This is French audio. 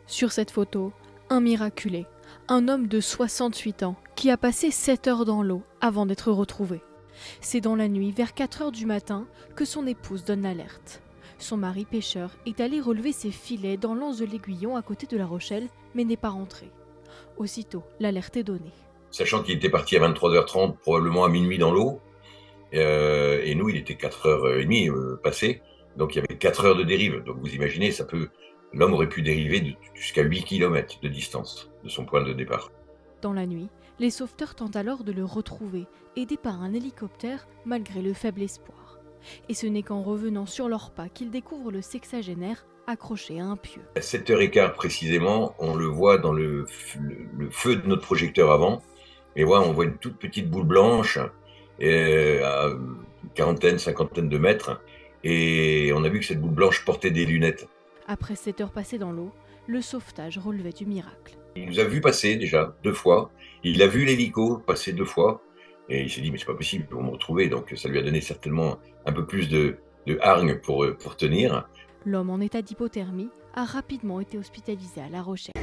Sur cette photo, un miraculé, un homme de 68 ans qui a passé 7 heures dans l'eau avant d'être retrouvé. C'est dans la nuit, vers 4 heures du matin, que son épouse donne l'alerte. Son mari pêcheur est allé relever ses filets dans l'anse de l'Aiguillon à côté de La Rochelle, mais n'est pas rentré. Aussitôt, l'alerte est donnée. Sachant qu'il était parti à 23h30, probablement à minuit dans l'eau, et nous, il était 4h30 passé, donc il y avait 4 heures de dérive. Donc vous imaginez, l'homme aurait pu dériver jusqu'à 8 km de distance de son point de départ. Dans la nuit, les sauveteurs tentent alors de le retrouver, aidés par un hélicoptère malgré le faible espoir. Et ce n'est qu'en revenant sur leurs pas qu'ils découvrent le sexagénaire accroché à un pieu. À 7h15 précisément, on le voit dans le feu de notre projecteur avant, et on voit une toute petite boule blanche à une quarantaine, cinquantaine de mètres, et on a vu que cette boule blanche portait des lunettes. Après 7 heures passées dans l'eau, le sauvetage relevait du miracle. Il nous a vu passer déjà 2 fois, il a vu l'hélico passer 2 fois, et il s'est dit mais c'est pas possible, ils vont me retrouver, donc ça lui a donné certainement un peu plus de hargne pour tenir. L'homme en état d'hypothermie a rapidement été hospitalisé à La Rochelle.